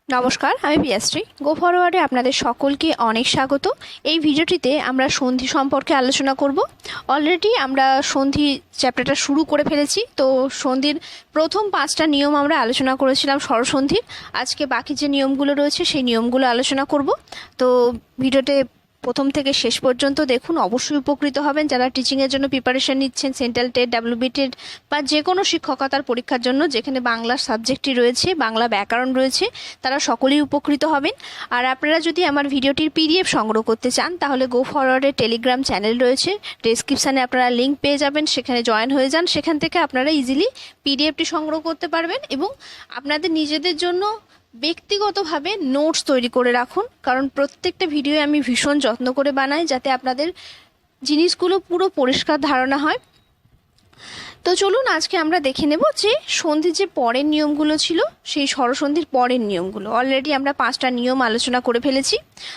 নমস্কার, আমি পিয়াশ্রী। গো ফরওয়ার্ডে আপনাদের সকলকে অনেক স্বাগত। এই ভিডিওটিতে আমরা সন্ধি সম্পর্কে আলোচনা করব। অলরেডি আমরা সন্ধি চ্যাপ্টারটা শুরু করে ফেলেছি। তো সন্ধির প্রথম 5টা নিয়ম আমরা আলোচনা করেছিলাম স্বরসন্ধির। আজকে বাকি যে নিয়মগুলো রয়েছে সেই নিয়মগুলো আলোচনা করব। তো ভিডিওতে প্রথম থেকে শেষ পর্যন্ত দেখুন, অবশ্যই উপকৃত হবেন। যারা টিচিংয়ের জন্য প্রিপারেশন নিচ্ছেন, সেন্ট্রাল টেট, ডাব্লিউবি টেট বা যে কোনো শিক্ষকতার পরীক্ষার জন্য যেখানে বাংলা সাবজেক্টই রয়েছে, বাংলা ব্যাকরণ রয়েছে, তারা সকলেই উপকৃত হবেন। আর আপনারা যদি আমার ভিডিওটির পিডিএফ সংগ্রহ করতে চান তাহলে গো ফরওয়ার্ডের টেলিগ্রাম চ্যানেল রয়েছে, ডেসক্রিপশানে আপনারা লিঙ্ক পেয়ে যাবেন, সেখানে জয়েন হয়ে যান। সেখান থেকে আপনারা ইজিলি পিডিএফটি সংগ্রহ করতে পারবেন এবং আপনাদের নিজেদের জন্য ব্যক্তিগতভাবে নোটস তৈরি করে রাখুন। কারণ প্রত্যেকটা ভিডিও আমি ভীষণ যত্ন করে বানাই যাতে আপনাদের জিনিসগুলো পুরো পরিষ্কার ধারণা হয়। তো চলুন আজকে আমরা দেখে নেব যে সন্ধির যে পরের নিয়মগুলো ছিল সেই স্বরসন্ধির পরের নিয়মগুলো। অলরেডি আমরা 5টা নিয়ম আলোচনা করে ফেলেছি।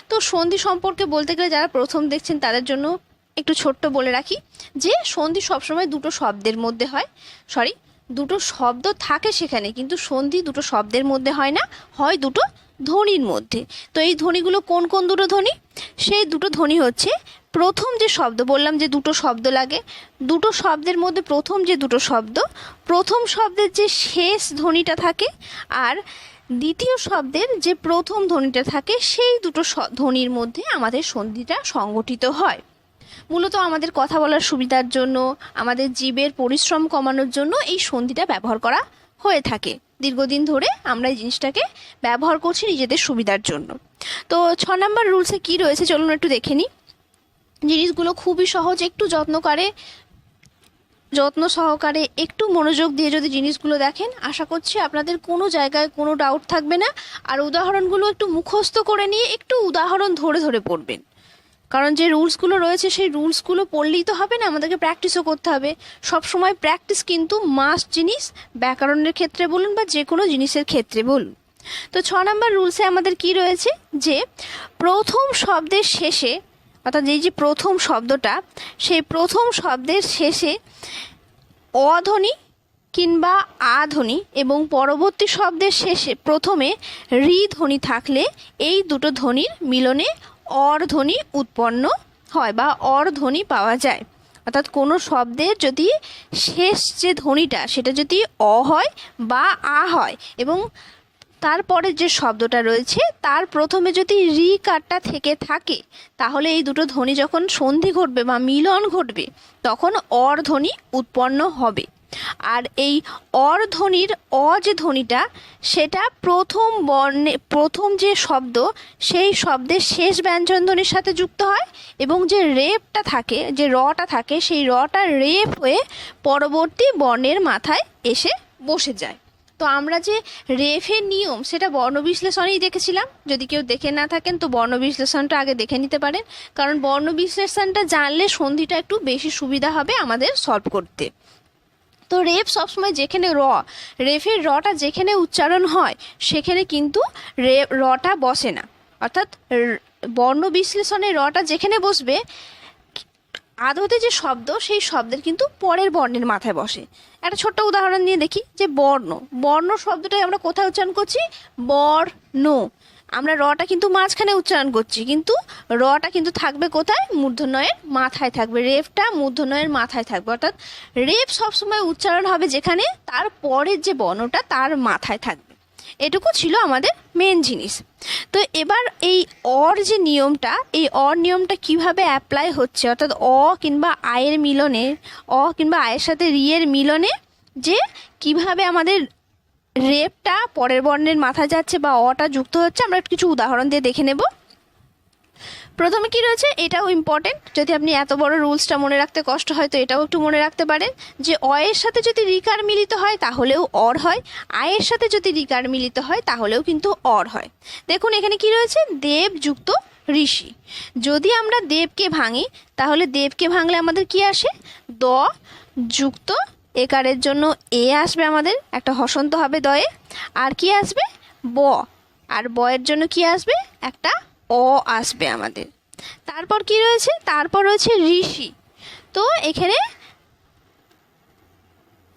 তো সন্ধি সম্পর্কে বলতে গেলে যারা প্রথম দেখছেন তাদের জন্য একটু ছোট্ট বলে রাখি যে সন্ধি সবসময় দুটো শব্দের মধ্যে হয়, দুটো শব্দ থাকে সেখানে, কিন্তু সন্ধি দুটো শব্দের মধ্যে হয় না, হয় দুটো ধ্বনির মধ্যে। তো এই ধ্বনিগুলো কোন কোন দুটো ধ্বনি? সেই দুটো ধ্বনি হচ্ছে, প্রথম যে শব্দ বললাম যে দুটো শব্দ লাগে, দুটো শব্দের মধ্যে প্রথম যে দুটো শব্দ, প্রথম শব্দের যে শেষ ধ্বনিটা থাকে আর দ্বিতীয় শব্দের যে প্রথম ধ্বনিটা থাকে, সেই দুটো ধ্বনির মধ্যে আমাদের সন্ধিটা সংগঠিত হয়। মূলত আমাদের কথা বলার সুবিধার জন্য, আমাদের জীবের পরিশ্রম কমানোর জন্য এই সন্ধিটা ব্যবহার করা হয়ে থাকে। দীর্ঘদিন ধরে আমরা এই জিনিসটাকে ব্যবহার করছি নিজেদের সুবিধার জন্য। তো 6 নম্বর রুলসে কি রয়েছে চলুন একটু দেখে নিই। জিনিসগুলো খুবই সহজ, একটু যত্ন সহকারে একটু মনোযোগ দিয়ে যদি জিনিসগুলো দেখেন, আশা করছি আপনাদের কোনো জায়গায় কোনো ডাউট থাকবে না। আর উদাহরণগুলো একটু মুখস্থ করে নিয়ে একটু উদাহরণ ধরে ধরে পড়বেন। কারণ যে রুলসগুলো রয়েছে সেই রুলসগুলো পড়লেই তো হবে না, আমাদেরকে প্র্যাকটিসও করতে হবে। সব সময় প্র্যাকটিস কিন্তু মাস্ট জিনিস, ব্যাকরণের ক্ষেত্রে বলুন বা যে কোনো জিনিসের ক্ষেত্রে বলুন। তো 6 নম্বর রুলসে আমাদের কি রয়েছে যে প্রথম শব্দের শেষে, অর্থাৎ এই যে প্রথম শব্দটা, সেই প্রথম শব্দের শেষে অধ্বনি কিংবা আধ্বনি এবং পরবর্তী শব্দের শেষে প্রথমে রি ধ্বনি থাকলে এই দুটো ধ্বনির মিলনে অর ধ্বনি উৎপন্ন হয় বা অর ধ্বনি পাওয়া যায়। অর্থাৎ কোনো শব্দের যদি শেষ যে ধ্বনিটা সেটা যদি অ হয় বা আ হয় এবং তারপরে যে শব্দটা রয়েছে তার প্রথমে যদি রি কারটা থেকে থাকে, তাহলে এই দুটো ধ্বনি যখন সন্ধি ঘটবে বা মিলন ঘটবে তখন অর ধ্বনি উৎপন্ন হবে। আর এই অর ধ্বনির যে ধ্বনিটা, সেটা প্রথম যে শব্দ সেই শব্দের শেষ ব্যঞ্জন ধ্বনির সাথে যুক্ত হয় এবং যে রেপটা থাকে, যে রটা থাকে, সেই রটা রেপ হয়ে পরবর্তী বর্ণের মাথায় এসে বসে যায়। তো আমরা যে রেফের নিয়ম সেটা বর্ণ বিশ্লেষণেই দেখেছিলাম। যদি কেউ দেখে না থাকেন তো বর্ণ বিশ্লেষণটা আগে দেখে নিতে পারেন, কারণ বর্ণ বিশ্লেষণটা জানলে সন্ধিটা একটু বেশি সুবিধা হবে আমাদের সলভ করতে। তো রেফ সবসময় যেখানে রেফের রটা যেখানে উচ্চারণ হয় সেখানে কিন্তু রটা বসে না। অর্থাৎ বর্ণ বিশ্লেষণে রটা যেখানে বসবে, আদতে যে শব্দ সেই শব্দের কিন্তু পরের বর্ণের মাথায় বসে। একটা ছোট্ট উদাহরণ নিয়ে দেখি যে বর্ণ শব্দটাই আমরা কোথায় উচ্চারণ করছি? বর্ণ। আমরা রটা কিন্তু মাঝখানে উচ্চারণ করছি, কিন্তু রটা কিন্তু থাকবে কোথায়? মূর্ধন্যয়ের মাথায় থাকবে, রেফটা মূর্ধন্যয়ের মাথায় থাকবে। অর্থাৎ রেফ সবসময় উচ্চারণ হবে যেখানে তার পরের যে বর্ণটা তার মাথায় থাকবে। এটুকু ছিল আমাদের মেন জিনিস। তো এবার এই অর যে নিয়মটা, এই অর নিয়মটা কিভাবে অ্যাপ্লাই হচ্ছে, অর্থাৎ কিংবা আয়ের সাথে রিয়ের মিলনে যে কিভাবে আমাদের রেপটা পরের বর্ণের মাথায় যাচ্ছে বা অটা যুক্ত হচ্ছে, আমরা কিছু উদাহরণ দিয়ে দেখে নেব। প্রথমে কি রয়েছে, এটাও ইম্পর্টেন্ট। যদি আপনি এত বড় রুলসটা মনে রাখতে কষ্ট হয় তো এটাও একটু মনে রাখতে পারেন যে এর সাথে যদি রিকার মিলিত হয় তাহলেও অর হয়, আয়ের সাথে যদি রিকার মিলিত হয় তাহলেও কিন্তু অর হয়। দেখুন এখানে কি রয়েছে, দেব যুক্ত ঋষি। যদি আমরা দেবকে ভাঙি তাহলে দেবকে ভাঙলে আমাদের কি আসে? দ যুক্ত একারের জন্য এ আসবে, আমাদের একটা হসন্ত হবে দয়ে। আর কি আসবে? ব। আর বয়ের জন্য কি আসবে? একটা অ আসবে আমাদের। তারপর কি রয়েছে? তারপর রয়েছে ঋষি। তো এখানে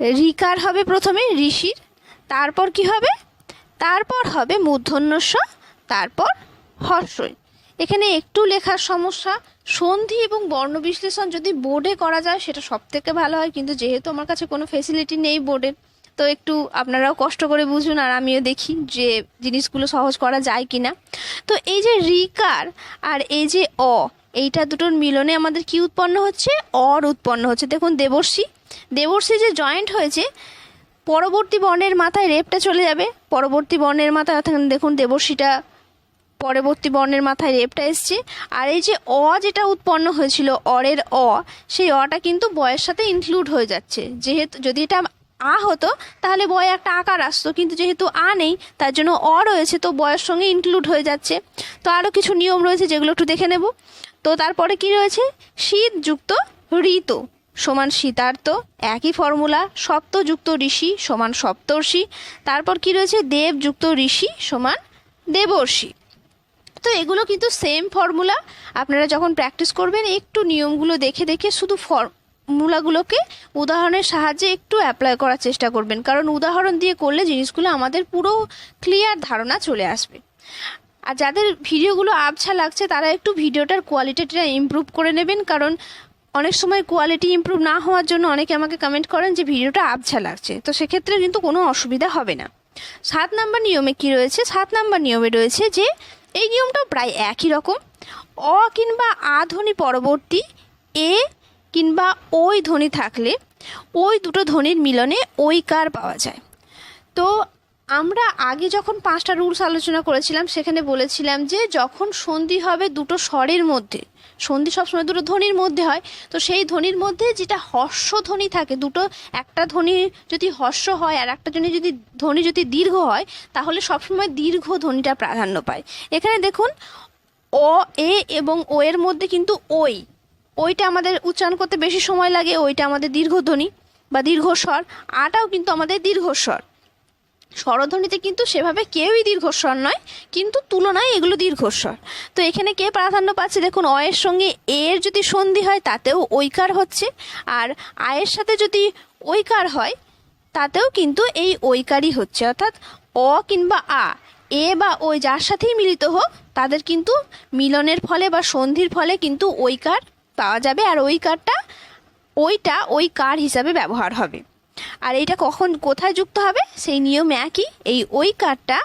রিকার হবে প্রথমে ঋষির, তারপর কি হবে? তারপর হবে মূর্ধন্য ষ, তারপর হর্ষই। এখানে একটু লেখার সমস্যা, সন্ধি এবং বর্ণ বিশ্লেষণ যদি বোর্ডে করা যায় সেটা সব থেকে ভালো হয়, কিন্তু যেহেতু আমার কাছে কোনো ফেসিলিটি নেই বোর্ডে, তো একটু আপনারাও কষ্ট করে বুঝুন আর আমিও দেখি যে জিনিসগুলো সহজ করা যায় কি না। তো এই যে রিকার আর এই যে অ, এইটা দুটোর মিলনে আমাদের কি উৎপন্ন হচ্ছে? অর উৎপন্ন হচ্ছে। দেখুন দেবর্ষি, দেবর্ষি যে জয়েন্ট হয়েছে, পরবর্তী বর্ণের মাথায় রেপটা চলে যাবে, পরবর্তী বর্ণের মাথায় দেখুন দেবর্ষিটা পরবর্তী বর্ণের মাথায় রেপটা এসছে। আর এই যে অ যেটা উৎপন্ন হয়েছিল, অরের অ, সেই অটা কিন্তু বয়ের সাথে ইনক্লুড হয়ে যাচ্ছে। যেহেতু যদি এটা আ হতো তাহলে বয়ে একটা আকার আসতো, কিন্তু যেহেতু আ নেই তার জন্য অ রয়েছে, তো বয়ের সঙ্গে ইনক্লুড হয়ে যাচ্ছে। তো আরও কিছু নিয়ম রয়েছে যেগুলো একটু দেখে নেব। তো তারপরে কি রয়েছে? শীত যুক্ত ঋত সমান শীতার্ত, একই ফর্মুলা। সপ্ত যুক্ত ঋষি সমান সপ্তর্ষি। তারপর কি রয়েছে? দেব যুক্ত ঋষি সমান দেবর্ষি। তো এগুলো কিন্তু সেম ফর্মুলা। আপনারা যখন প্র্যাকটিস করবেন একটু নিয়মগুলো দেখে দেখে শুধু ফর্মুলাগুলোকে উদাহরণের সাহায্যে একটু অ্যাপ্লাই করার চেষ্টা করবেন, কারণ উদাহরণ দিয়ে করলে জিনিসগুলো আমাদের পুরো ক্লিয়ার ধারণা চলে আসবে। আর যাদের ভিডিওগুলো আবছা লাগছে তারা একটু ভিডিওটার কোয়ালিটিটা ইমপ্রুভ করে নেবেন, কারণ অনেক সময় কোয়ালিটি ইমপ্রুভ না হওয়ার জন্য অনেকে আমাকে কমেন্ট করেন যে ভিডিওটা আবছা লাগছে, তো সেক্ষেত্রে কিন্তু কোনো অসুবিধা হবে না। 7 নম্বর নিয়মে কি রয়েছে? 7 নম্বর নিয়মে রয়েছে যে এই নিয়মটাও প্রায় একই রকম। অ কিংবা আ ধ্বনি পরবর্তী এ কিংবা ওই ধ্বনি থাকলে ওই দুটো ধ্বনির মিলনে ওইকার পাওয়া যায়। তো আমরা আগে যখন 5টা রুলস আলোচনা করেছিলাম সেখানে বলেছিলাম যে যখন সন্ধি হবে দুটো স্বরের মধ্যে, সন্ধি সবসময় দুটো ধ্বনির মধ্যে হয়, তো সেই ধ্বনির মধ্যে যেটা হর্ষ ধ্বনি থাকে, দুটো একটা ধ্বনি যদি হর্ষ হয় আর একটা ধ্বনি যদি দীর্ঘ হয়, তাহলে সবসময় দীর্ঘ ধ্বনিটা প্রাধান্য পায়। এখানে দেখুন অ, এ এবং ও এর মধ্যে কিন্তু ওইটা আমাদের উচ্চারণ করতে বেশি সময় লাগে, ওইটা আমাদের দীর্ঘধ্বনি বা দীর্ঘস্বর। আটাও কিন্তু আমাদের দীর্ঘস্বর। স্বরধ্বনিতে কিন্তু সেভাবে কেউই দীর্ঘস্বর নয়, কিন্তু তুলনায় এগুলো দীর্ঘস্বর। তো এখানে কে প্রাধান্য পাচ্ছে? দেখুন অয়ের সঙ্গে এর যদি সন্ধি হয় তাতেও ওইকার হচ্ছে, আর আয়ের সাথে যদি ওইকার হয় তাতেও কিন্তু এই ওইকারই হচ্ছে। অর্থাৎ অ কিংবা আ, এ বা ওই যার সাথেই মিলিত হোক তাদের কিন্তু মিলনের ফলে বা সন্ধির ফলে কিন্তু ওইকার পাওয়া যাবে, আর ওইটা ওইকার হিসাবে ব্যবহার হবে। আর এইটা কোথায় যুক্ত হবে? সেই নিয়ম একই। এই ওইকারটা,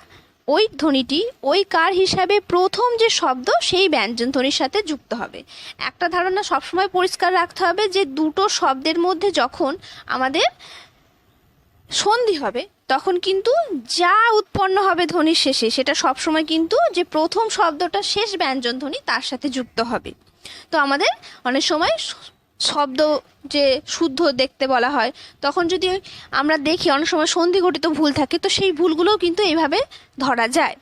ওই ধ্বনিটি ওইকার হিসাবে প্রথম যে শব্দ সেই ব্যঞ্জন ধ্বনির সাথে যুক্ত হবে। একটা ধারণা সবসময় পরিষ্কার রাখতে হবে যে দুটো শব্দের মধ্যে যখন আমাদের সন্ধি হবে তখন কিন্তু যা উৎপন্ন হবে ধ্বনির শেষে সেটা সবসময় কিন্তু যে প্রথম শব্দটা শেষ ব্যঞ্জন ধ্বনি তার সাথে যুক্ত হবে। তো আমাদের অনেক সময় শব্দ যে শুদ্ধ দেখতে বলা হয়, তখন যদি আমরা দেখি অনেক সময় সন্ধি গঠিত ভুল থাকে, তো সেই ভুলগুলোও কিন্তু এইভাবে ধরা যায়।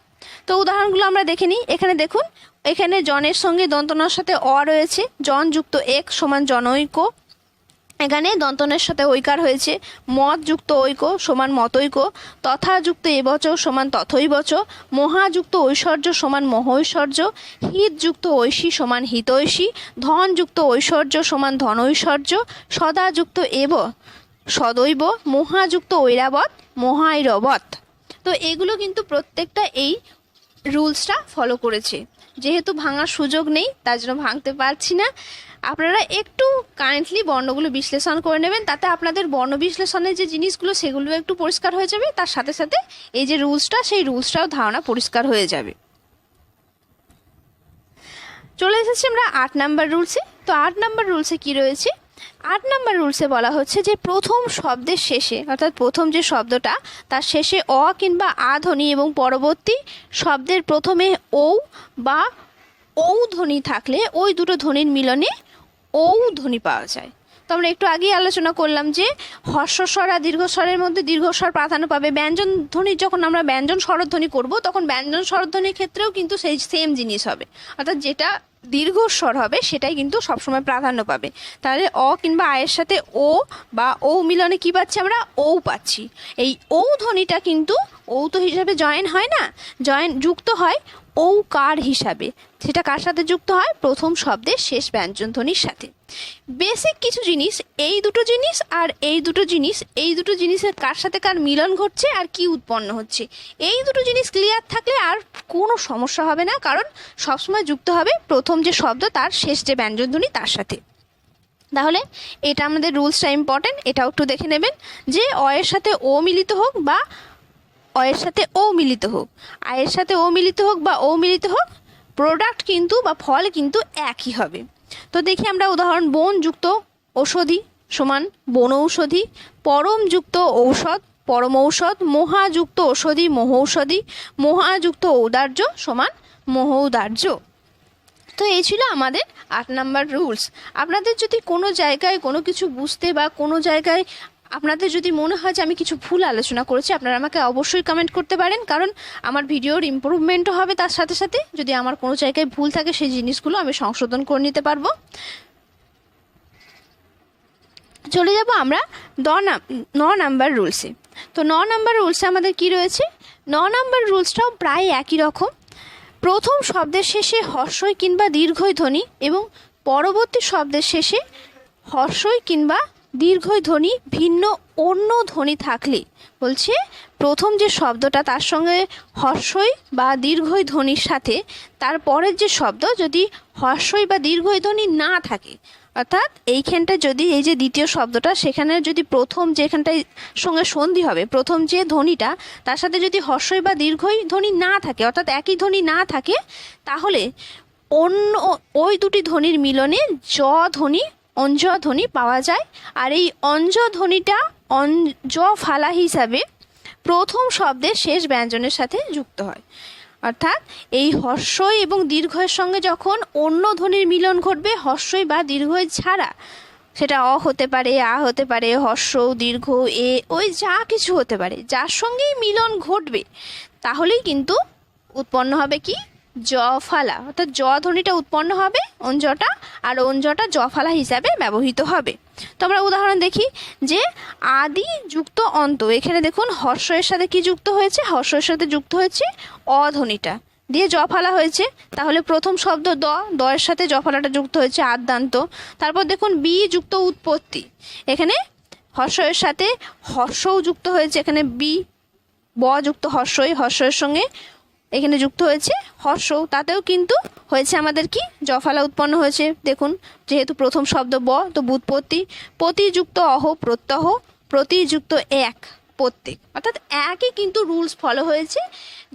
তো উদাহরণগুলো আমরা দেখে নিই। এখানে দেখুন, এখানে জনের সঙ্গে দন্তনার সাথে অ রয়েছে, জন যুক্ত এক সমান জনৈক। এখানে দন্তনের সাথে ঐকার হয়েছে, মত যুক্ত ঐক্য সমান মতৈক্য, তথা যুক্ত এবচ সমান তথৈবচ, মহাযুক্ত ঐশ্বর্য সমান মহৈশ্বর্য, হিত যুক্ত ঐশী সমান হিতৈষী, ধন যুক্ত ঐশ্বর্য সমান ধনৈশ্বর্য, সদা যুক্ত এব সদৈব, মহাযুক্ত ঐরাবত মহাইরবত। তো এগুলো কিন্তু প্রত্যেকটা এই রুলসটা ফলো করেছে। যেহেতু ভাঙার সুযোগ নেই তার জন্য ভাঙতে পারছি না। আপনারা একটু কাইন্ডলি বর্ণগুলো বিশ্লেষণ করে নেবেন, তাতে আপনাদের বর্ণ বিশ্লেষণের যে জিনিসগুলো সেগুলো একটু পরিষ্কার হয়ে যাবে, তার সাথে সাথে এই যে রুলসটা সেই রুলসটাও ধারণা পরিষ্কার হয়ে যাবে। চলে এসেছি আমরা 8 নাম্বার রুলসে। তো 8 নাম্বার রুলসে কি রয়েছে? 8 নাম্বার রুলসে বলা হচ্ছে যে প্রথম শব্দের শেষে, অর্থাৎ প্রথম যে শব্দটা তার শেষে অ কিংবা আ ধ্বনি এবং পরবর্তী শব্দের প্রথমে ঔ বা ঔ ধ্বনি থাকলে ওই দুটো ধ্বনির মিলনে ঔ ধ্বনি পাওয়া যায়। তো আমরা একটু আগেই আলোচনা করলাম যে হর্ষস্বর আর দীর্ঘস্বরের মধ্যে দীর্ঘস্বর প্রাধান্য পাবে। ব্যঞ্জন ধ্বনির যখন আমরা ব্যঞ্জন স্বরধ্বনি করব তখন ব্যঞ্জন স্বরধ্বনির ক্ষেত্রেও কিন্তু সেই সেম জিনিস হবে, অর্থাৎ যেটা দীর্ঘস্বর হবে সেটাই কিন্তু সবসময় প্রাধান্য পাবে। তাহলে অ কিংবা আয়ের সাথে ও বা ও মিলনে কি পাচ্ছি আমরা? ও পাচ্ছি। এই ও ধ্বনিটা কিন্তু ও তো হিসাবে জয়েন হয় না, যুক্ত হয় ঔকার হিসাবে। সেটা কার সাথে যুক্ত হয়? প্রথম শব্দের শেষ ব্যঞ্জন ধ্বনির সাথে। বেসিক কিছু জিনিস, এই দুটো জিনিস আর এই দুটো জিনিসের কার সাথে কার মিলন ঘটছে আর কি উৎপন্ন হচ্ছে, এই দুটো জিনিস ক্লিয়ার থাকলে আর কোনো সমস্যা হবে না, কারণ সবসময় যুক্ত হবে প্রথম যে শব্দ তার শেষ যে ব্যঞ্জন ধ্বনি তার সাথে। তাহলে এটা আমাদের রুলসটা ইম্পর্টেন্ট, এটাও একটু দেখে নেবেন যে অ এর সাথে ও মিলিত হোক বা অ এর সাথে ও মিলিত হোক, আয়ের সাথে ও মিলিত হোক বা ও মিলিত হোক, প্রোডাক্ট কিন্তু বা ফল কিন্তু একই হবে। তো দেখি আমরা উদাহরণ, বন যুক্ত ঔষধি সমান বনৌষধি, পরম যুক্ত ঔষধ পরমৌষধ, মহাযুক্ত ঔষধি মহৌষধি, মহাযুক্ত ঔদার্য সমান মহৌদার্য। তো এই ছিল আমাদের 8 নাম্বার রুলস। আপনাদের যদি কোনো জায়গায় কোনো কিছু বুঝতে বা কোনো জায়গায় আপনাদের যদি মনে হয় যে আমি কিছু ভুল আলোচনা করেছি, আপনারা আমাকে অবশ্যই কমেন্ট করতে পারেন, কারণ আমার ভিডিওর ইমপ্রুভমেন্টও হবে তার সাথে সাথে। যদি আমার কোনো জায়গায় ভুল থাকে সেই জিনিসগুলো আমি সংশোধন করে নিতে পারবো। চলে যাব আমরা 9 নাম্বার রুলসে। তো 9 নাম্বার রুলসে আমাদের কি রয়েছে? 9 নাম্বার রুলসটাও প্রায় একই রকম। প্রথম শব্দের শেষে হর্ষই কিংবা দীর্ঘই ধ্বনি এবং পরবর্তী শব্দের শেষে হর্ষই কিংবা দীর্ঘই ধ্বনি ভিন্ন অন্য ধ্বনি থাকলে, বলছে প্রথম যে শব্দটা তার সঙ্গে হর্ষই বা দীর্ঘই ধ্বনির সাথে তারপরের যে শব্দ যদি হর্ষই বা দীর্ঘই ধ্বনি না থাকে, অর্থাৎ এইখানটা যদি এই যে দ্বিতীয় শব্দটা সেখানে যদি প্রথম যেখানটায় সঙ্গে সন্ধি হবে, প্রথম যে ধ্বনিটা তার সাথে যদি হর্ষই বা দীর্ঘই ধ্বনি না থাকে, অর্থাৎ একই ধ্বনি না থাকে, তাহলে অন্য ওই দুটি ধ্বনির মিলনে জ ধ্বনি অঞ্জ ধ্বনি পাওয়া যায়। আর এই অঞ্জ ধ্বনিটা জ ফালা হিসাবে প্রথম শব্দের শেষ ব্যঞ্জনের সাথে যুক্ত হয়। অর্থাৎ এই হর্ষই এবং দীর্ঘের সঙ্গে যখন অন্য ধ্বনির মিলন ঘটবে হর্ষই বা দীর্ঘই ছাড়া, সেটা অ হতে পারে, আ হতে পারে, হর্ষ দীর্ঘ এ ওই যা কিছু হতে পারে, যার সঙ্গেই মিলন ঘটবে তাহলেই কিন্তু উৎপন্ন হবে কি? জ ফালা। অর্থাৎ জ ধ্বনিটা উৎপন্ন হবে অঞ্জটা, আর অঞ্জটা জ ফালা হিসাবে ব্যবহৃত হবে। তো আমরা উদাহরণ দেখি যে আদি যুক্ত অন্ত, এখানে দেখুন হর্ষের সাথে কি যুক্ত হয়েছে? হর্ষের সাথে যুক্ত হয়েছে অ ধ্বনিটা দিয়ে জ ফালা হয়েছে। তাহলে প্রথম শব্দ দ এর সাথে জ ফালাটা যুক্ত হয়েছে আদ্যান্ত। তারপর দেখুন বি যুক্ত উৎপত্তি, এখানে হর্ষের সাথে হর্ষও যুক্ত হয়েছে, এখানে বি ব যুক্ত হর্ষের সঙ্গে এখানে যুক্ত হয়েছে হর্ষ, তাতেও কিন্তু হয়েছে আমাদের কি? জফালা উৎপন্ন হয়েছে। দেখুন যেহেতু প্রথম শব্দ ব, তো বুৎপত্তি, প্রতিযুক্ত অহ প্রত্যহ, প্রতিযুক্ত এক প্রত্যেক, অর্থাৎ একই কিন্তু রুলস ফলো হয়েছে।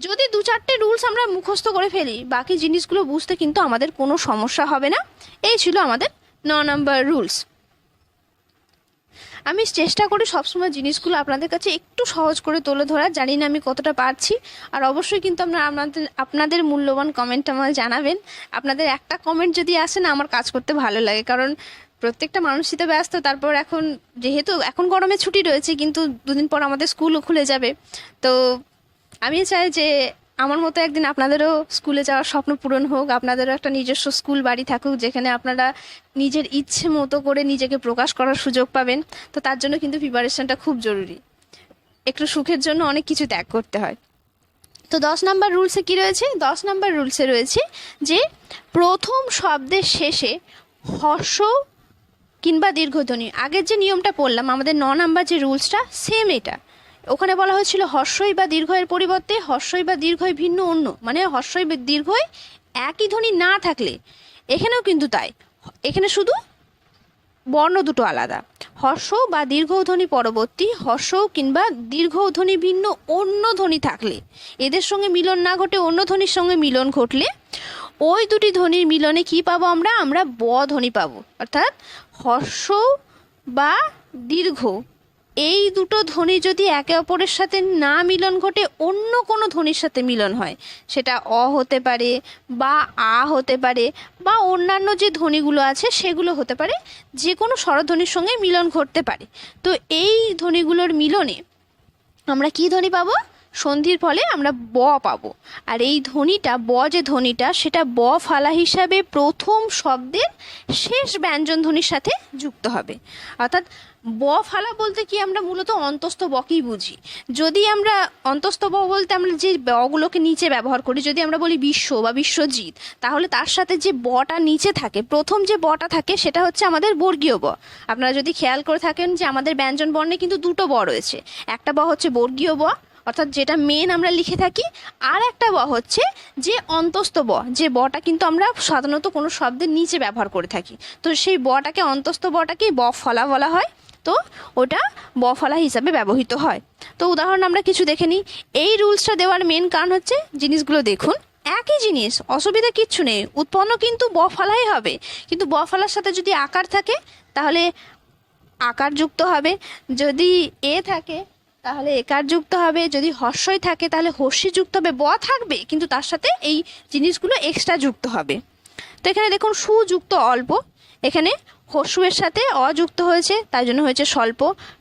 যদি 2-4টে রুলস আমরা মুখস্থ করে ফেলি, বাকি জিনিসগুলো বুঝতে কিন্তু আমাদের কোনো সমস্যা হবে না। এই ছিল আমাদের 9 নাম্বার রুলস। আমি চেষ্টা করি সবসময় জিনিসগুলো আপনাদের কাছে একটু সহজ করে তুলে ধরার, জানি না আমি কতটা পারছি। আর অবশ্যই কিন্তু আপনাদের মূল্যবান কমেন্ট আমায় জানাবেন। আপনাদের একটা কমেন্ট যদি আসে না, আমার কাজ করতে ভালো লাগে, কারণ প্রত্যেকটা মানুষই তো ব্যস্ত। তারপর যেহেতু এখন গরমে ছুটি রয়েছে, কিন্তু 2 দিন পর আমাদের স্কুলও খুলে যাবে। তো আমি চাই যে আমার মতো একদিন আপনাদেরও স্কুলে যাওয়ার স্বপ্ন পূরণ হোক, আপনাদেরও একটা নিজস্ব স্কুল বাড়ি থাকুক, যেখানে আপনারা নিজের ইচ্ছে মতো করে নিজেকে প্রকাশ করার সুযোগ পাবেন। তো তার জন্য কিন্তু প্রিপারেশনটা খুব জরুরি। একটু সুখের জন্য অনেক কিছু ত্যাগ করতে হয়। তো 10 নাম্বার রুলসে কি রয়েছে? 10 নাম্বার রুলসে রয়েছে যে প্রথম শব্দের শেষে হর্ষ কিংবা দীর্ঘধ্বনি। আগের যে নিয়মটা পড়লাম, আমাদের 9 নাম্বার যে রুলসটা সেম এটা। ওখানে বলা হয়েছিল হর্ষই বা দীর্ঘয়ের পরিবর্তে হর্ষই বা দীর্ঘই ভিন্ন অন্য, মানে হর্ষই বা দীর্ঘই একই ধ্বনি না থাকলে, এখানেও কিন্তু তাই, এখানে শুধু বর্ণ দুটো আলাদা। হর্ষ বা দীর্ঘধ্বনি পরবর্তী হর্ষ কিংবা দীর্ঘধ্বনি ভিন্ন অন্য ধ্বনি থাকলে, এদের সঙ্গে মিলন না ঘটে অন্য ধ্বনির সঙ্গে মিলন ঘটলে ওই দুটি ধ্বনির মিলনে কি পাবো? আমরা ব ধ্বনি পাবো। অর্থাৎ হর্ষ বা দীর্ঘ এই দুটো ধ্বনি যদি একে অপরের সাথে না মিলন ঘটে অন্য কোনো ধ্বনির সাথে মিলন হয়, সেটা অ হতে পারে বা আ হতে পারে বা অন্যান্য যে ধ্বনিগুলো আছে সেগুলো হতে পারে, যে কোনো স্বরধ্বনির সঙ্গে মিলন ঘটতে পারে। তো এই ধ্বনিগুলোর মিলনে আমরা কি ধ্বনি পাবো? সন্ধির ফলে আমরা ব পাবো। আর এই ধ্বনিটা ব যে ধ্বনিটা সেটা ব ফালা হিসাবে প্রথম শব্দের শেষ ব্যঞ্জন ধ্বনির সাথে যুক্ত হবে। অর্থাৎ ব ফালা বলতে কি আমরা মূলত অন্তস্থ বকেই বুঝি। যদি আমরা অন্তস্থ ব বলতে আমরা যে বগুলোকে নিচে ব্যবহার করি, যদি আমরা বলি বিশ্ব বা বিশ্বজিৎ, তাহলে তার সাথে যে বটা নিচে থাকে, প্রথম যে বটা থাকে সেটা হচ্ছে আমাদের বর্গীয় ব। আপনারা যদি খেয়াল করে থাকেন যে আমাদের ব্যঞ্জন বর্ণে কিন্তু দুটো ব রয়েছে, একটা ব হচ্ছে বর্গীয় ব অর্থাৎ যেটা মেন আমরা লিখে থাকি, আর একটা ব হচ্ছে যে অন্তস্থ ব, যে বটা কিন্তু আমরা সাধারণত কোনো শব্দের নিচে ব্যবহার করে থাকি। তো সেই বটাকে, অন্তস্থ বটাকে ব ফলা বলা হয়, তো ওটা ব ফলা হিসাবে ব্যবহৃত হয়। তো উদাহরণ আমরা কিছু দেখে নিই। এই রুলসটা দেওয়ার মেন কারণ হচ্ছে জিনিসগুলো দেখুন, একই জিনিস, অসুবিধা কিচ্ছু নেই, উৎপন্ন কিন্তু ব ফলাই হবে, কিন্তু ব ফলার সাথে যদি আকার থাকে তাহলে আকার যুক্ত হবে, যদি এ থাকে তাহলে একার যুক্ত হবে, যদি হর্ষই থাকে তাহলে হর্ষি যুক্ত হবে। ব থাকবে কিন্তু তার সাথে এই জিনিসগুলো এক্সট্রা যুক্ত হবে। তো এখানে দেখুন সুযুক্ত অল্প, এখানে হর্ষের সাথে অযুক্ত হয়েছে তাই জন্য হয়েছে স্বল্প।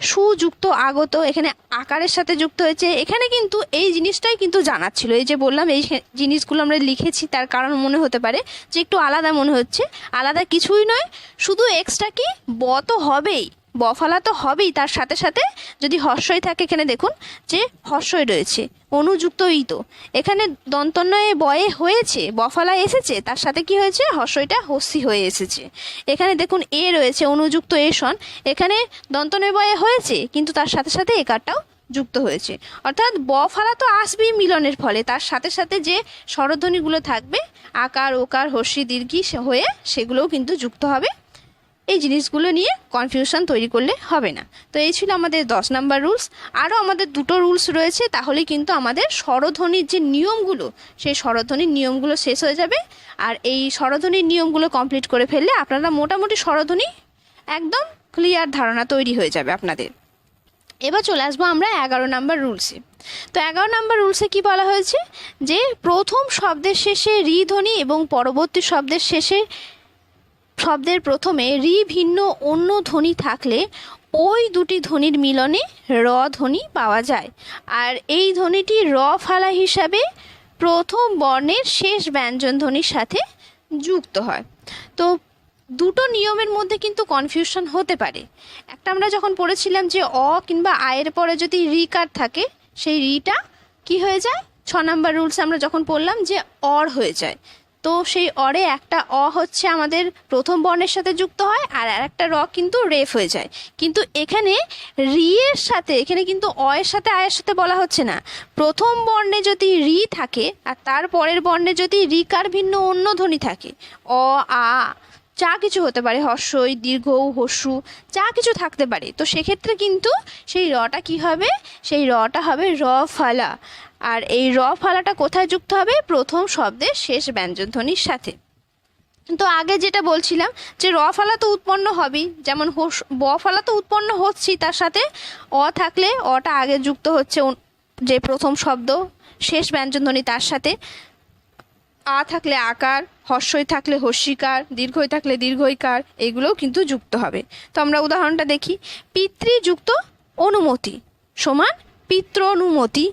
সুযুক্ত আগত এখানে আকারের সাথে যুক্ত হয়েছে। এখানে কিন্তু এই জিনিসটাই কিন্তু জানাচ্ছিল, এই যে বললাম এই জিনিসগুলো আমরা লিখেছি তার কারণ মনে হতে পারে যে একটু আলাদা মনে হচ্ছে, আলাদা কিছুই নয়, শুধু এক্সট্রা কি ব তো হবেই, বফালা তো হবেই, তার সাথে সাথে যদি হর্ষই থাকে, এখানে দেখুন যে হর্ষই রয়েছে, অনুযুক্ত ইত, এখানে দন্তন্বয়ে বয়ে হয়েছে, বফালা এসেছে, তার সাথে কি হয়েছে হর্ষইটা হস্যি হয়ে এসেছে। এখানে দেখুন এ রয়েছে অনুযুক্ত এ সন, এখানে দন্তন্বয়ে বয়ে হয়েছে কিন্তু তার সাথে সাথে একারটাও যুক্ত হয়েছে। অর্থাৎ ব ফালা তো আসবেই মিলনের ফলে, তার সাথে সাথে যে স্বরধ্বনিগুলো থাকবে আকার ওকার হর্ষি দীর্ঘি হয়ে সেগুলোও কিন্তু যুক্ত হবে। এই জিনিসগুলো নিয়ে কনফিউশন তৈরি করলে হবে না। তো এই ছিল আমাদের 10 নাম্বার রুলস। আরও আমাদের দুটো রুলস রয়েছে, তাহলে কিন্তু আমাদের স্বরধ্বনির যে নিয়মগুলো, সেই স্বরধ্বনির নিয়মগুলো শেষ হয়ে যাবে। আর এই স্বরধ্বনির নিয়মগুলো কমপ্লিট করে ফেললে আপনারা মোটামুটি স্বরধ্বনি একদম ক্লিয়ার ধারণা তৈরি হয়ে যাবে আপনাদের। এবার চলে আসবো আমরা 11 নাম্বার রুলসে। তো 11 নাম্বার রুলসে কি বলা হয়েছে যে প্রথম শব্দের শেষে রি ধ্বনি এবং পরবর্তী শব্দের প্রথমে রি ভিন্ন অন্য ধ্বনি থাকলে ওই দুটি ধ্বনির মিলনে র ধ্বনি পাওয়া যায়। আর এই ধ্বনিটি র ফালা হিসাবে প্রথম বর্ণের শেষ ব্যঞ্জন ধ্বনির সাথে যুক্ত হয়। তো দুটো নিয়মের মধ্যে কিন্তু কনফিউশন হতে পারে। একটা আমরা যখন পড়েছিলাম যে অ কিংবা আয়ের পরে যদি রিকার থাকে, সেই রিটা কি হয়ে যায়, 6 নাম্বার রুলস আমরা যখন পড়লাম যে অর হয়ে যায়। তো সেই অরে একটা অ হচ্ছে আমাদের প্রথম বর্ণের সাথে যুক্ত হয়, আর একটা র কিন্তু রেফ হয়ে যায়। কিন্তু এখানে রি এর সাথে, এখানে কিন্তু অ এর সাথে আয়ের সাথে বলা হচ্ছে না, প্রথম বর্ণে যদি রি থাকে আর তার পরের বর্ণে যদি রিকার ভিন্ন অন্য ধ্বনি থাকে, অ আ যা কিছু হতে পারে, হর্ষই দীর্ঘ হস্যু যা কিছু থাকতে পারে, তো সেক্ষেত্রে কিন্তু সেই রটা কি হবে, সেই রটা হবে র ফালা। আর এই র ফালাটা কোথায় যুক্ত হবে, প্রথম শব্দের শেষ ব্যঞ্জন ধ্বনির সাথে। তো আগে যেটা বলছিলাম যে র ফালা তো উৎপন্ন হবেই, যেমন ব ফালা তো উৎপন্ন হচ্ছেই, তার সাথে অ থাকলে অটা আগে যুক্ত হচ্ছে যে প্রথম শব্দ শেষ ব্যঞ্জন ধ্বনি, তার সাথে আ থাকলে আকার, হর্ষই থাকলে হর্ষিকার, দীর্ঘই থাকলে দীর্ঘইকার, এগুলোও কিন্তু যুক্ত হবে। তো আমরা উদাহরণটা দেখি। পিতৃযুক্ত অনুমতি সমান পিতৃ অনুমতি,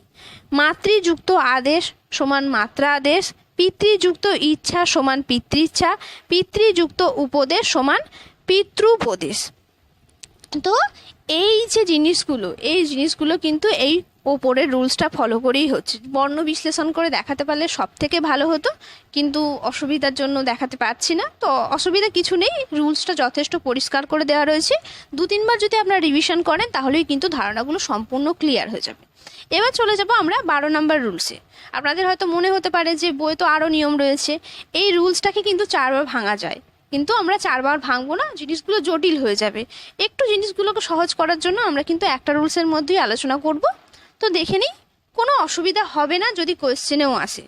মাতৃযুক্ত আদেশ সমান মাত্রা আদেশ, পিতৃযুক্ত ইচ্ছা সমান পিতৃচ্ছা, পিতৃযুক্ত উপদেশ সমান পিতৃপদেশ। তো এই যে জিনিসগুলো, এই জিনিসগুলো কিন্তু এই ওপরের রুলসটা ফলো করেই হচ্ছে। বর্ণ বিশ্লেষণ করে দেখাতে পারলে সব থেকে ভালো হতো, কিন্তু অসুবিধার জন্য দেখাতে পারছি না। তো অসুবিধা কিছু নেই, রুলসটা যথেষ্ট পরিষ্কার করে দেওয়া রয়েছে। 2-3 বার যদি আপনারা রিভিশন করেন তাহলেই কিন্তু ধারণাগুলো সম্পূর্ণ ক্লিয়ার হয়ে যাবে। এবার চলে যাব আমরা 12 নাম্বার রুলসে। আপনাদের হয়তো মনে হতে পারে যে বইয়ে তো আরও নিয়ম রয়েছে, এই রুলসটাকে কিন্তু 4 বার ভাঙা যায়, কিন্তু আমরা 4 বার ভাঙবো না, জিনিসগুলো জটিল হয়ে যাবে। একটু জিনিসগুলোকে সহজ করার জন্য আমরা কিন্তু একটা রুলসের মধ্যেই আলোচনা করব। তো দেখে নিই, কোনো অসুবিধা হবে না যদি কোয়েশ্চেনেও আসে।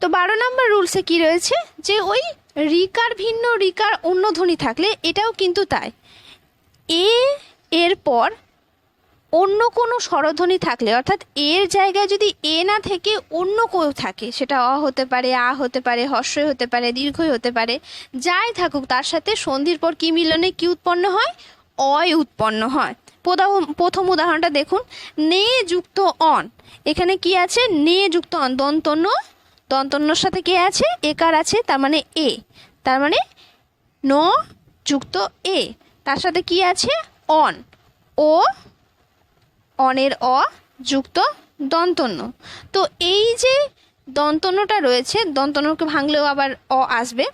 তো 12 নাম্বার রুলসে কি রয়েছে যে ওই রিকার ভিন্ন রিকার অন্য ধ্বনি থাকলে, এটাও কিন্তু তাই, এর পর অন্য কোনো স্বরধ্বনি থাকলে, অর্থাৎ এর জায়গায় যদি এ না থেকে অন্য কেউ থাকে, সেটা অ হতে পারে, আ হতে পারে, হর্ষই হতে পারে, দীর্ঘই হতে পারে, যাই থাকুক, তার সাথে সন্ধির পর কি মিলনে কি উৎপন্ন হয়, অয় উৎপন্ন হয়। প্রথম উদাহরণটা দেখুন, নে যুক্ত অন। এখানে কি আছে? নে যুক্ত অন, দন্তন্য, দন্তন্যর সাথে কে আছে? একার আছে, তার মানে এ, তার মানে ন যুক্ত এ, তার সাথে কি আছে? অন, ও, অনের অ যুক্ত দন্তন্য। তো এই যে দন্তন্যটা রয়েছে, দন্তন্যকে ভাঙলেও আবার অ আসবে।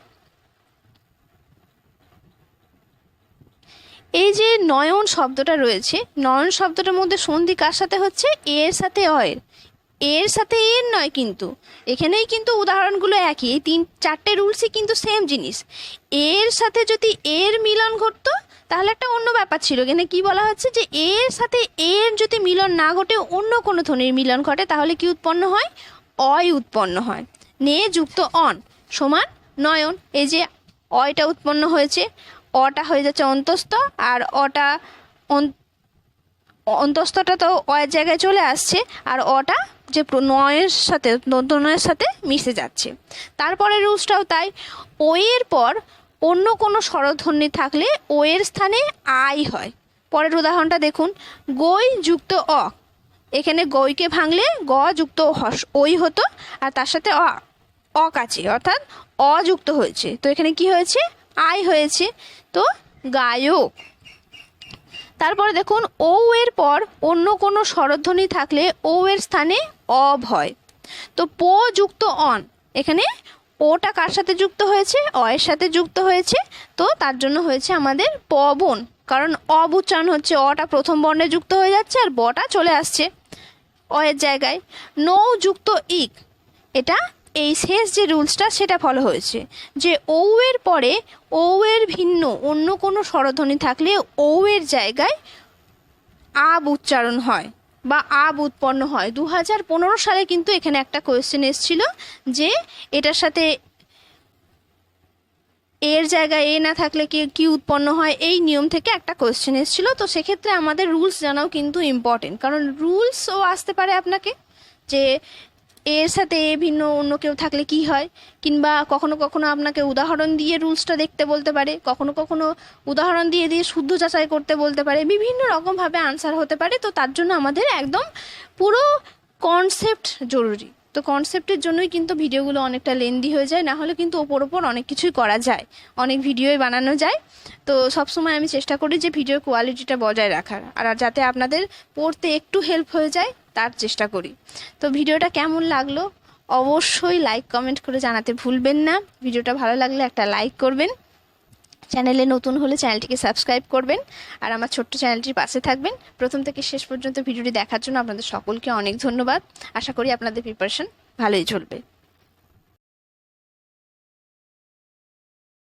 এই যে নয়ন শব্দটা রয়েছে, নয়ন শব্দটার মধ্যে সন্ধি কার সাথে হচ্ছে? এর সাথে অয়ের, এর সাথে এর নয় কিন্তু, এখানেই কিন্তু উদাহরণগুলো একই, এই 3-4টে রুলসই কিন্তু সেম জিনিস। এর সাথে যদি এর মিলন ঘটতো তাহলে একটা অন্য ব্যাপার ছিল। এখানে কি বলা হচ্ছে যে এর সাথে এর যদি মিলন না ঘটে, অন্য কোনো ধ্বনির মিলন ঘটে, তাহলে কি উৎপন্ন হয়? অয় উৎপন্ন হয়। নে যুক্ত অন সমান নয়ন। এই যে অয়টা উৎপন্ন হয়েছে, অটা হয়ে যাচ্ছে অন্তস্থ, আর অটা অন্তস্থটা তো অয়ের জায়গায় চলে আসছে, আর অটা যে নয়ের সাথে, দন্তনয়ের সাথে মিশে যাচ্ছে। তারপরে রুলসটাও তাই, ও এর পর অন্য কোনো স্বরধ্বনি থাকলে ও এর স্থানে আই হয়। পরের উদাহরণটা দেখুন, গই যুক্ত অ। এখানে গইকে ভাঙলে গ যুক্ত ওই হতো, আর তার সাথে অক আছে, অর্থাৎ অযুক্ত হয়েছে, তো এখানে কি হয়েছে? আই হয়েছে, তো গায়ক। তারপরে দেখুন, ও এর পর অন্য কোনো স্বরধ্বনি থাকলে ও এর স্থানে অব হয়। তো প যুক্ত অন, এখানে ওটা কার সাথে যুক্ত হয়েছে? অ এর সাথে যুক্ত হয়েছে, তো তার জন্য হয়েছে আমাদের পবন, কারণ অব উচ্চারণ হচ্ছে, অটা প্রথম বর্ণে যুক্ত হয়ে যাচ্ছে আর বটা চলে আসছে অ এর জায়গায়। নৌ যুক্ত ইক, এটা এই শেষ যে রুলসটা সেটা ফলো হয়েছে, যে ও এর পরে ও এর ভিন্ন অন্য কোনো স্বরধ্বনি থাকলে ও এর জায়গায় আব উচ্চারণ হয় বা আব উৎপন্ন হয়। 2015 সালে কিন্তু এখানে একটা কোয়েশ্চেন এসেছিল যে এটার সাথে এর জায়গায় এ না থাকলে কি উৎপন্ন হয়, এই নিয়ম থেকে একটা কোয়েশ্চেন এসেছিল। তো সেক্ষেত্রে আমাদের রুলস জানাও কিন্তু ইম্পর্টেন্ট, কারণ রুলসও আসতে পারে আপনাকে যে এর সাথে এ ভিন্ন অন্য কেউ থাকলে কি হয়, কিংবা কখনো কখনো আপনাকে উদাহরণ দিয়ে রুলসটা দেখতে বলতে পারে, কখনো কখনো উদাহরণ দিয়ে দিয়ে শুদ্ধ যাচাই করতে বলতে পারে, বিভিন্ন রকমভাবে আনসার হতে পারে। তো তার জন্য আমাদের একদম পুরো কনসেপ্ট জরুরি। তো কনসেপ্টের জন্যই কিন্তু ভিডিওগুলো অনেকটা লেন্দি হয়ে যায়, না হলে কিন্তু ওপর অনেক কিছুই করা যায়, অনেক ভিডিওই বানানো যায়। তো সবসময় আমি চেষ্টা করি যে ভিডিওর কোয়ালিটিটা বজায় রাখার, আর যাতে আপনাদের পড়তে একটু হেল্প হয়ে যায় তার চেষ্টা করি। তো ভিডিওটা কেমন লাগলো অবশ্যই লাইক কমেন্ট করে জানাতে ভুলবেন না। ভিডিওটা ভালো লাগলে একটা লাইক করবেন, চ্যানেলে নতুন হলে চ্যানেলটিকে সাবস্ক্রাইব করবেন, আর আমার ছোট্ট চ্যানেলটির পাশে থাকবেন। প্রথম থেকে শেষ পর্যন্ত ভিডিওটি দেখার জন্য আপনাদের সকলকে অনেক ধন্যবাদ। আশা করি আপনাদের প্রিপারেশন ভালোই চলবে।